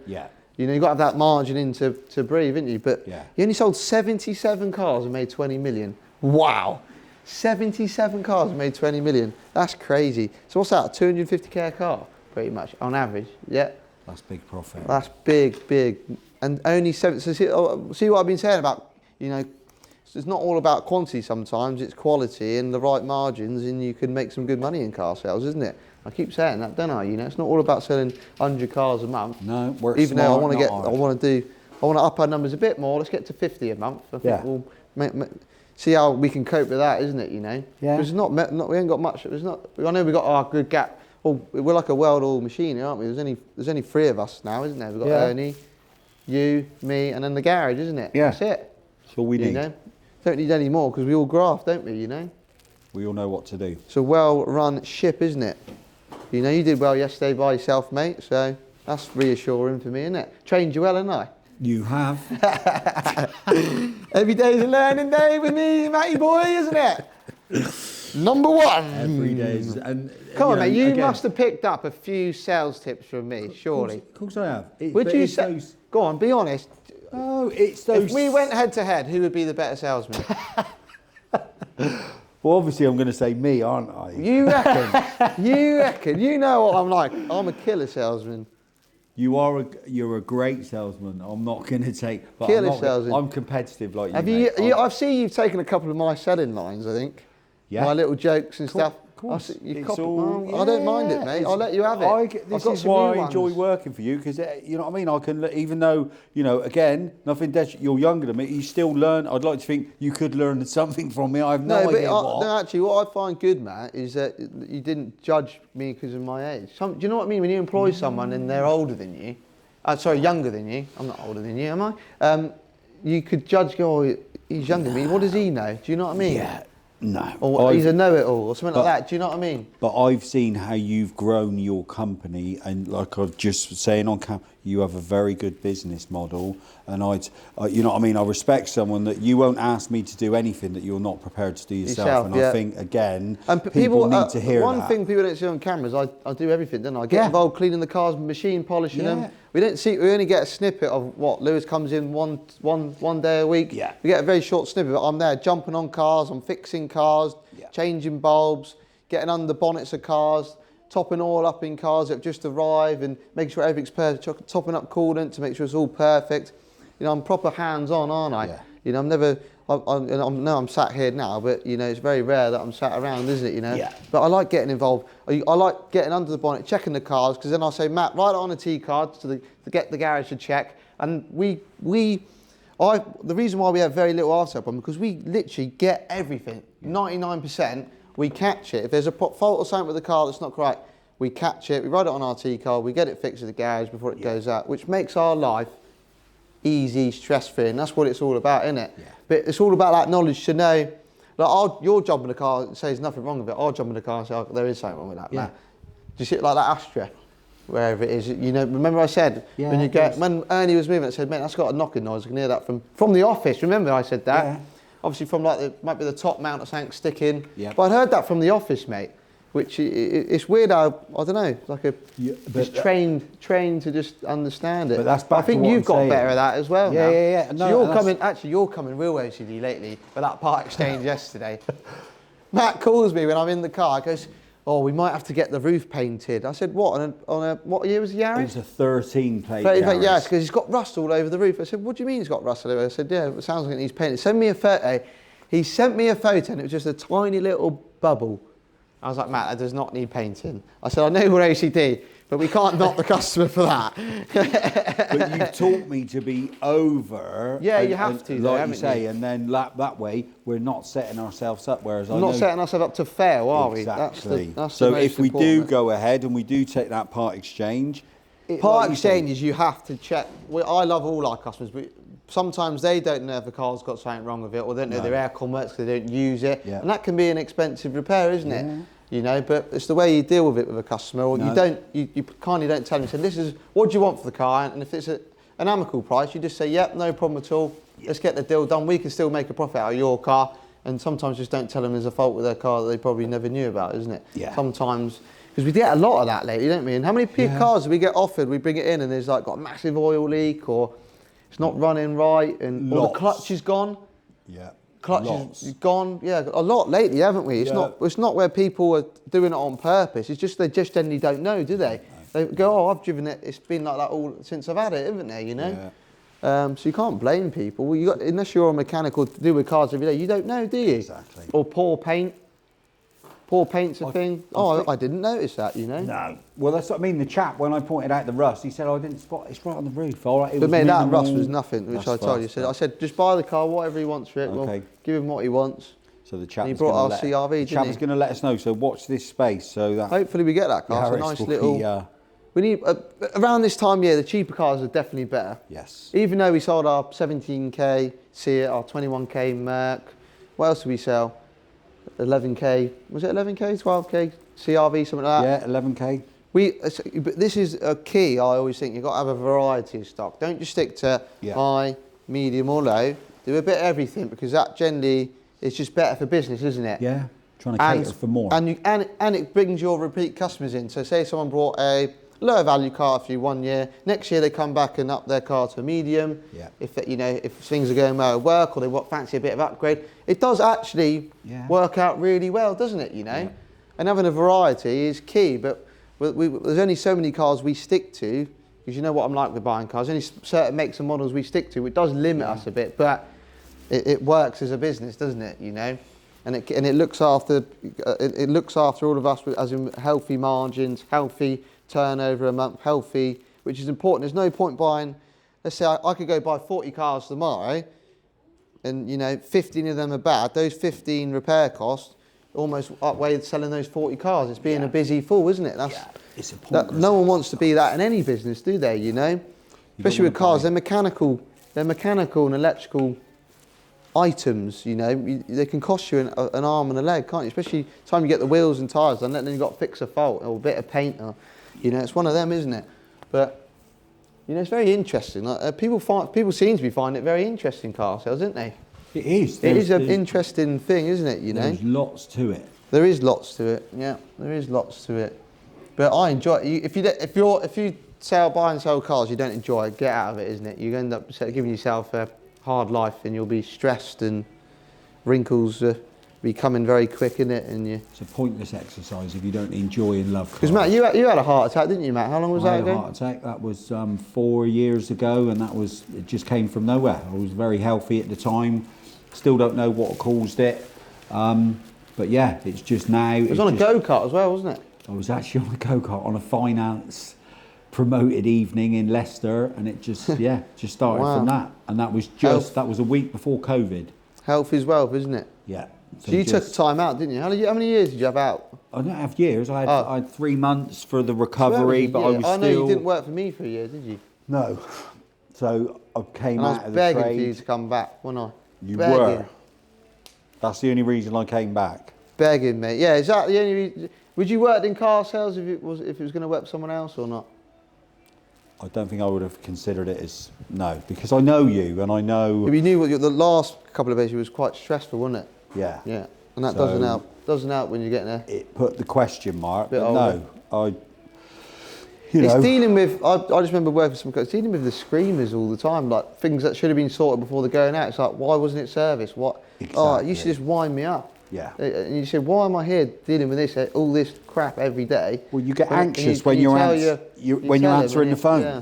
you've got to have that margin in to breathe, haven't you? But he only sold 77 cars and made 20 million. Wow. 77 cars and made 20 million. That's crazy. So what's that, a 250k a car, pretty much, on average? Yeah. That's big profit. That's big. And only 7, so see what I've been saying about, it's not all about quantity sometimes, it's quality and the right margins, and you can make some good money in car sales, isn't it? I keep saying that, don't I? It's not all about selling 100 cars a month. No, work Even smart, though I want not to up our numbers a bit more. Let's get to 50 a month. I think Yeah. we'll see how we can cope with that, isn't it? Yeah. Because we ain't got much. I know we got our good gap. Well, we're like a well-oiled machine, aren't we? There's only 3 of us now, isn't there? We've got Ernie, you, me, and then the garage, isn't it? Yeah. That's it. That's all we need. Don't need any more because we all graft, don't we? We all know what to do. It's a well-run ship, isn't it? You did well yesterday by yourself, mate, so that's reassuring for me, isn't it? Trained you well, haven't I? You have. Every day's a learning day with me, Matty boy, isn't it? Number 1. Every day. And, Come on, mate, you must have picked up a few sales tips from me, surely. Of course I have. Would you say? Go on, be honest. Oh, it's those. If we went head to head, who would be the better salesman? Well, obviously I'm going to say me, aren't I? You reckon? You know what I'm like. I'm a killer salesman. You're a great salesman. I'm not going to take. But Killer salesman. I'm competitive like you. Have mate. I've seen you've taken a couple of my selling lines, I think. Yeah. My little jokes and stuff. Of course. You It's copy, all- I don't mind it, mate. I'll let you have it. This I've got is some why new I enjoy ones. working for you, because you know what I mean. I can, even though again, nothing. You're younger than me. You still learn. I'd like to think you could learn something from me. I have no idea what. No, actually, what I find good, Matt, is that you didn't judge me because of my age. Do you know what I mean? When you employ someone and they're older than you, younger than you. I'm not older than you, am I? You could judge. Oh, he's younger than me. What does he know? Do you know what I mean? Yeah. No. Or he's a know-it-all, or something like that. Do you know what I mean? But I've seen how you've grown your company, and like I was just saying on camera, you have a very good business model, and you know what I mean. I respect someone that you won't ask me to do anything that you're not prepared to do yourself. And I think again, people need to hear one that. thing people don't see on cameras, I do everything, don't I? I get involved cleaning the cars, machine polishing them. We only get a snippet of what Lewis comes in one day a week. Yeah. We get a very short snippet, but I'm there jumping on cars, I'm fixing cars, changing bulbs, getting under the bonnets of cars, topping oil up in cars that have just arrived, and making sure everything's perfect, topping up coolant to make sure it's all perfect. I'm proper hands-on, aren't I? Yeah. I'm sat here now, but it's very rare that I'm sat around, isn't it? Yeah. But I like getting involved. I like getting under the bonnet, checking the cars, because then I'll say, Matt, write it on a T card to get the garage to check. And the reason why we have very little after problem, because we literally get everything. 99%, we catch it. If there's a fault or something with the car that's not correct, we catch it, we write it on our T card, we get it fixed at the garage before it goes out, which makes our life easy, stress-free, and that's what it's all about, isn't it? Yeah. But it's all about that knowledge to know, like your job in the car says nothing wrong with it. I'll jump in the car and say, oh, there is something wrong with that, man. Do you see it like that Astra? wherever it is. You know, remember I said when you get when Ernie was moving, I said, mate, that's got a knocking noise. I can hear that from the office. Remember I said that? Yeah. Obviously from like might be the top mount or something sticking. Yeah. But I'd heard that from the office, mate. Which it's weird how I don't know, like just trained to just understand it. But that's back I think to what you've I'm got saying. better at that as well. Yeah, now. yeah. No, So you're coming real OCD lately with that part exchange yesterday. Matt calls me when I'm in the car. Goes, oh, we might have to get the roof painted. I said, what on a what year was the Yaris? It was a 13 plate. Yes, because he's got rust all over the roof. I said, what do you mean he's got rust all over? I said, yeah, it sounds like it needs painted. Send me a photo. He sent me a photo and it was just a tiny little bubble. I was like, Matt, that does not need painting. I said, I know we're OCD, but we can't knock the customer for that. But you've taught me to be over. Yeah, you have to, though, like haven't you say, you? and then that way we're not setting ourselves up. Whereas We're not setting ourselves up to fail, are exactly. we? That's so the most if we important. do go ahead and we do take that part exchange, Part exchanges, you have to check. I love all our customers, but sometimes they don't know if the car's got something wrong with it, or they don't know their aircon works because they don't use it, and that can be an expensive repair, isn't it? You know, but it's the way you deal with it with a customer, or you kindly don't tell them. So this is what do you want for the car, and if it's an amicable price, you just say, yep, no problem at all. Let's get the deal done. We can still make a profit out of your car, and sometimes just don't tell them there's a fault with their car that they probably never knew about, isn't it? Yeah. Sometimes. Because we get a lot of that lately, don't we? And how many cars do we get offered? We bring it in and there's like got a massive oil leak, or it's not running right, and or the clutch is gone. Yeah. Clutch is gone. Yeah, a lot lately, haven't we? It's not where people are doing it on purpose. It's just they just generally don't know, do they? They go, oh, I've driven it. It's been like that all since I've had it, haven't they? You know. So you can't blame people. Well, unless you're a mechanical to do with cars every day, you don't know, do you? Exactly. Or poor paint. Poor paint's a thing. I didn't notice that, you know. No. Well, that's what I mean. The chap, when I pointed out the rust, he said, "Oh, I didn't spot. It's right on the roof." All right. But mate, that rust was nothing, which I told you. I said, just buy the car, whatever he wants for it. Okay. Well, give him what he wants. So the chap. He brought our CRV, didn't he? The chap was going to let us know. So watch this space. So that. Hopefully we get that car. It's a nice little. We need around this time of year, the cheaper cars are definitely better. Yes. Even though we sold our 17k Fiat, our 21k Merc. What else did we sell? 11k, was it 11k, 12k CRV, something like that? Yeah, 11k. But this is a key. I always think you've got to have a variety of stock. Don't just stick to high, medium, or low. Do a bit of everything, because that generally is just better for business, isn't it? Yeah, trying to cater for more. And it brings your repeat customers in. So say someone brought a lower value car for you 1 year. Next year they come back and up their car to a medium. Yeah. If things are going well at work, or they fancy a bit of upgrade, it does actually work out really well, doesn't it? You know, and having a variety is key. But there's only so many cars we stick to, because you know what I'm like with buying cars. Only certain makes and models we stick to. It does limit us a bit, but it works as a business, doesn't it? You know. And it looks after all of us, as in healthy margins, healthy turnover a month, healthy, which is important. There's no point buying, let's say I could go buy 40 cars tomorrow, and 15 of them are bad. Those 15 repair costs almost outweigh selling those 40 cars. It's being a busy fool, isn't it? It's important. No one wants to be that in any business, do they? Especially with cars, they're mechanical and electrical items. They can cost you an arm and a leg, can't you? Especially the time you get the wheels and tyres done, then you've got to fix a fault or a bit of paint, or it's one of them, isn't it? But it's very interesting. People seem to be finding it very interesting, car sales, don't they? It is. It is an interesting thing, isn't it? There's lots to it. There is lots to it. Yeah, there is lots to it. But I enjoy it. If you buy and sell cars, you don't enjoy it. Get out of it, isn't it? You end up giving yourself a hard life, and you'll be stressed, and wrinkles be coming very quick, in it, and it's a pointless exercise if you don't enjoy and love cars. Because Matt, you had a heart attack, didn't you, Matt? How long was that ago? I had a heart attack. That was 4 years ago, and it just came from nowhere. I was very healthy at the time. Still don't know what caused it, but yeah, it's just now. It was on a go-kart as well, wasn't it? I was actually on a go-kart on a finance promoted evening in Leicester, and it just just started from that, and that was a week before COVID. Health is wealth, isn't it? Yeah. So you took time out, didn't you? How many years did you have out? I don't have years. I had 3 months for the recovery, but I was still. I know you didn't work for me for a year, did you? No. So I came out of the trade. I was begging trade. for you to come back, wasn't I? You were. That's the only reason I came back. Begging, mate. Yeah, is that the only reason? Would you work in car sales if it was going to work for someone else or not? I don't think I would have considered it as no, because I know you and I know. If you knew what the last couple of days was quite stressful, wasn't it? Yeah. Yeah, and that So doesn't help. Doesn't help when you're getting there. It put the question mark. Bit But older. no, It's dealing with. I just remember working with some guys dealing with the screamers all the time, like things that should have been sorted before they're going out. It's like, why wasn't it serviced? What? Oh, it used to just wind me up. Yeah. And you said, why am I here dealing with this, all this crap every day? Well, you get When- anxious and when you you're tell when you're tell him answering and the phone. Yeah,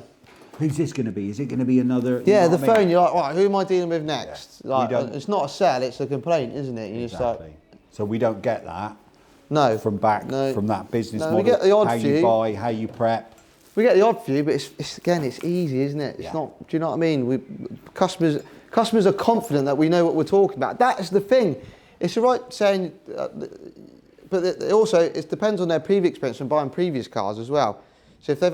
Who's this going to be? Is it going to be another? yeah, you know the what I mean? phone. You're like, right, who am I dealing with next? Yeah. Like, We don't- it's not a sell, it's a complaint, isn't it? You're just like, Exactly. So we don't get that no, from that business No, model. we get the odd how few. you buy, how you prep. We get the odd few, but it's again, it's easy, isn't it? It's Yeah. not. Do you know what I mean? Customers are confident that we know what we're talking about. That is the thing. It's all right saying, but it depends on their previous experience from buying previous cars as well. So if they've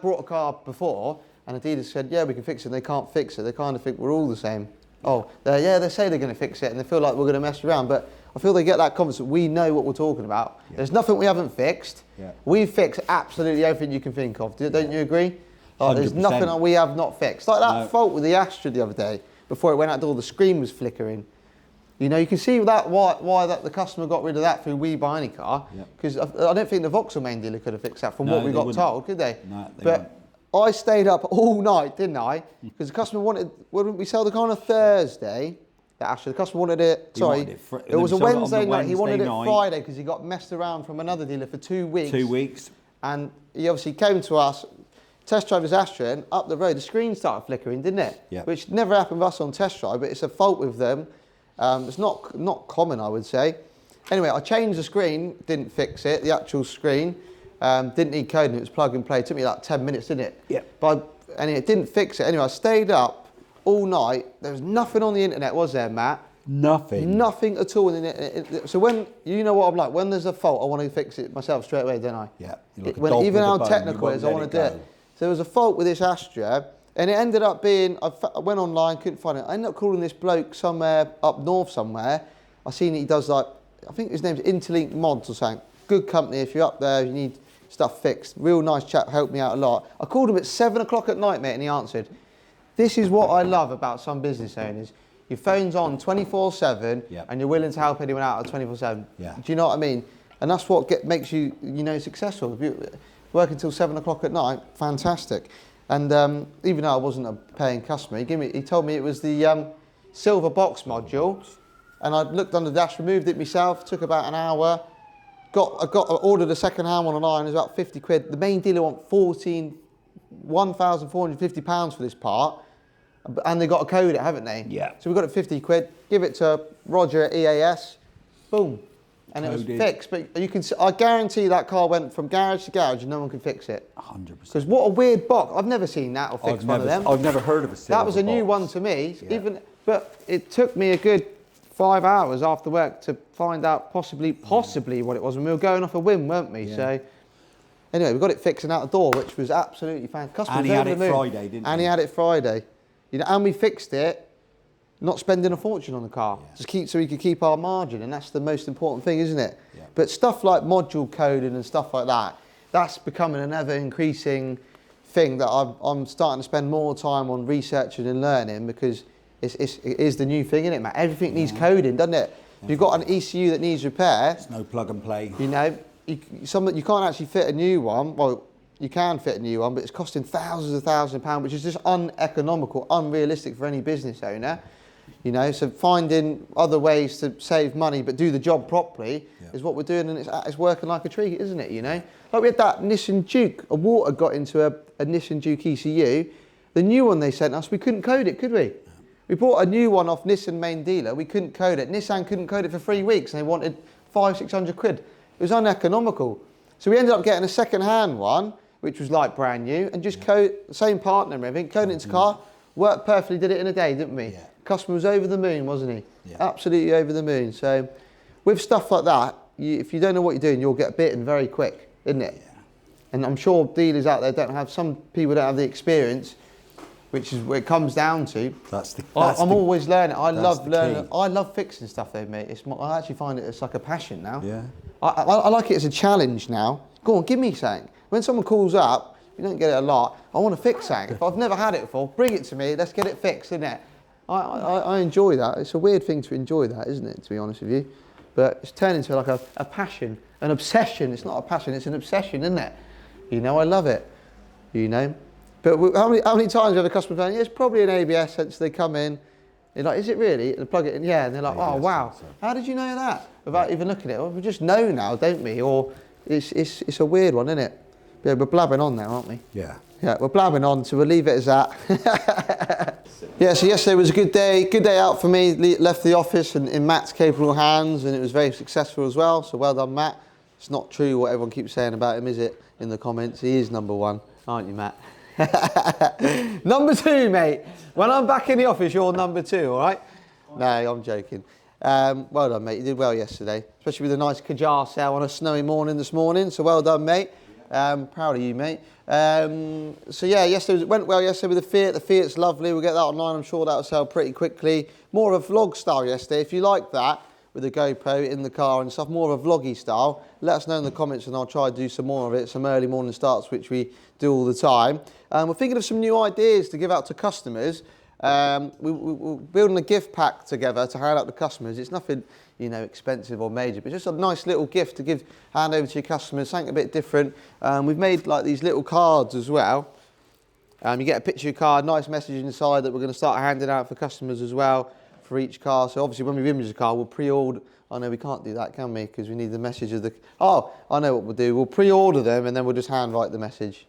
brought a car before, and a dealer said, yeah, we can fix it, and they can't fix it, they kind of think we're all the same. Oh, they say they're going to fix it, and they feel like we're going to mess around, but I feel they get that confidence that we know what we're talking about. Yeah. There's nothing we haven't fixed. Yeah. We fix absolutely everything you can think of. Don't you agree? Like, there's 100%. nothing that we have not fixed. Like that No. fault with the Astra the other day, before it went out the door, the screen was flickering. You know, you can see that why the customer got rid of that through We Buy Any Car, Yeah. because I don't think the Vauxhall main dealer could have fixed that from No, what we they got wouldn't. told, could they? No, they but I stayed up all night, didn't I? Because the customer wanted, when we sell the car on a Thursday, the Astra, the customer wanted it, He sorry, wanted it it was a we sold it on Wednesday the night, he wanted Wednesday it night. Friday because he got messed around from another dealer for 2 weeks. 2 weeks. And he obviously came to us, test drove his Astra, and up the road the screen started flickering, didn't it? Yeah. Which never happened with us on test drive, but it's a fault with them. It's not common, I would say. Anyway, I changed the screen, didn't fix it, the actual screen. Didn't need coding, it was plug and play. It took me like 10 minutes, didn't it? Yeah. And it didn't fix it. Anyway, I stayed up all night. There was nothing on the internet, was there, Matt? Nothing. Nothing at all. So when, you know what I'm like, when there's a fault, I want to fix it myself straight away, don't I? Yeah. You're like a When, dog even with a how bone, technical you it is, I won't want let to do it it. go. So there was a fault with this Astra, and it ended up being, I went online, couldn't find it. I ended up calling this bloke somewhere up north somewhere. I seen he does like, I think his name's Interlink Mods or something. Good company, if you're up there, you need stuff fixed. Real nice chap, helped me out a lot. I called him at 7 o'clock at night, mate, and he answered. This is what I love about some business owners. Your phone's on 24/7, Yep. and you're willing to help anyone out at 24/7. Yeah. Do you know what I mean? And that's what makes you, successful. If you work until 7 o'clock at night, fantastic. And even though I wasn't a paying customer, he told me it was the silver box module, and I looked under the dash, removed it myself. Took about an hour. I ordered a second-hand one online. It was about 50 quid. The main dealer want £1,450 for this part. And they got to code it, haven't they? Yeah. So we got it 50 quid, give it to Roger at EAS, boom. And it was Coded. fixed. But you can, I guarantee that car went from garage to garage and no one could fix it. 100%. Because what a weird box. I've never seen that or fixed one of them. I've never heard of a silver That was a new box. one to me. Yeah. But it took me a good 5 hours after work to find out possibly what it was. And we were going off a whim, weren't we? Yeah. So anyway, we got it fixed and out the door, which was absolutely fantastic. And he had it Friday, didn't And he? he had it Friday. And we fixed it, not spending a fortune on the car. Yeah. Just so we could keep our margin, and that's the most important thing, isn't it? Yeah. But stuff like module coding and stuff like that, that's becoming an ever increasing thing that I'm starting to spend more time on researching and learning, because it is the new thing, isn't it, Matt? Everything needs coding, doesn't it? If you've got an ECU that needs repair, It's no plug and play. you can't actually fit a new one. Well, you can fit a new one, but it's costing thousands of £1,000s, which is just uneconomical, unrealistic for any business owner. So finding other ways to save money but do the job properly is what we're doing, and it's working like a treat, isn't it? Like we had that Nissan Duke. A water got into a Nissan Duke ECU. The new one they sent us, we couldn't code it, could we? We bought a new one off Nissan main dealer. We couldn't code it. Nissan couldn't code it for 3 weeks, and they wanted 500-600 quid. It was uneconomical. So we ended up getting a second-hand one, which was like brand new, and just code, same partner and everything, coded it into the car, worked perfectly, did it in a day, didn't we? Yeah. Customer was over the moon, wasn't he? Yeah. Absolutely over the moon. So with stuff like that, if you don't know what you're doing, you'll get bitten very quick, isn't it? Yeah. And I'm sure dealers out there some people don't have the experience, which is what it comes down to. I'm always learning. I love learning. key. I love fixing stuff though, mate. I actually find it's like a passion now. Yeah. I like it as a challenge now. Go on, give me something. When someone calls up, You don't get it a lot. I want to fix something. If I've never had it before, bring it to me. Let's get it fixed, isn't it? I enjoy that. It's a weird thing to enjoy that, isn't it, to be honest with you? But it's turned into like a passion, an obsession. It's not a passion, it's an obsession, isn't it? You know, I love it, you know. But how many times have a customer saying, yeah, it's probably an ABS sensor, they come in, they're like, is it really? And they plug it in, yeah, and they're like, oh, wow. How did you know that? Without even looking at it. Well, we just know now, don't we? Or it's a weird one, isn't it? Yeah, we're blabbing on now, aren't we? Yeah. Yeah, we're blabbing on, so we'll leave it as that. Yeah, so yesterday was a good day out for me. Left the office in Matt's capable hands, and it was very successful as well, so well done, Matt. It's not true what everyone keeps saying about him, is it, in the comments? He is number one, aren't you, Matt? Number two, mate. When I'm back in the office, you're number two, all right? No, I'm joking. Well done, mate. You did well yesterday, especially with a nice Kajar sale on a snowy morning this morning, so well done, mate. Proud of you, mate. So yeah, yesterday went well yesterday with the Fiat. The Fiat's lovely. We'll get that online. I'm sure that'll sell pretty quickly. More of a vlog style yesterday. If you like that, with the GoPro in the car and stuff, more of a vloggy style, let us know in the comments and I'll try to do some more of it, some early morning starts, which we do all the time. We're thinking of some new ideas to give out to customers. We're building a gift pack together to hand out to customers. It's nothing, you know, expensive or major, but just a nice little gift to hand over to your customers, something a bit different. We've made like these little cards as well. You get a picture of your card, nice message inside that we're going to start handing out for customers as well for each car. So obviously when we image the car, we'll pre-order. Oh no, we can't do that, can we? Because we need the message of the... Oh, I know what we'll do. We'll pre-order them and then we'll just handwrite the message.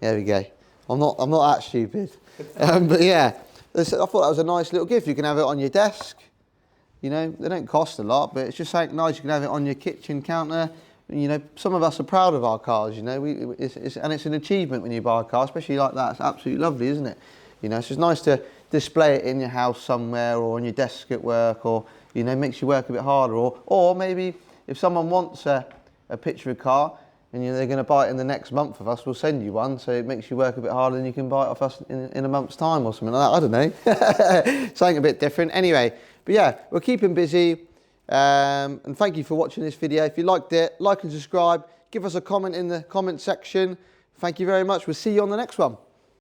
There we go. I'm not that stupid. But yeah, I thought that was a nice little gift. You can have it on your desk. You know, they don't cost a lot, but it's just something nice. You can have it on your kitchen counter. You know, some of us are proud of our cars, you know, and it's an achievement when you buy a car, especially like that. It's absolutely lovely, isn't it? You know, so it's nice to display it in your house somewhere or on your desk at work, or, you know, makes you work a bit harder. Or maybe if someone wants a picture of a car and, you know, they're going to buy it in the next month of us, we'll send you one, so it makes you work a bit harder and you can buy it off us in a month's time or something like that. I don't know. Something a bit different. Anyway, but yeah, we're keeping busy. And thank you for watching this video. If you liked it, like and subscribe. Give us a comment in the comment section. Thank you very much. We'll see you on the next one.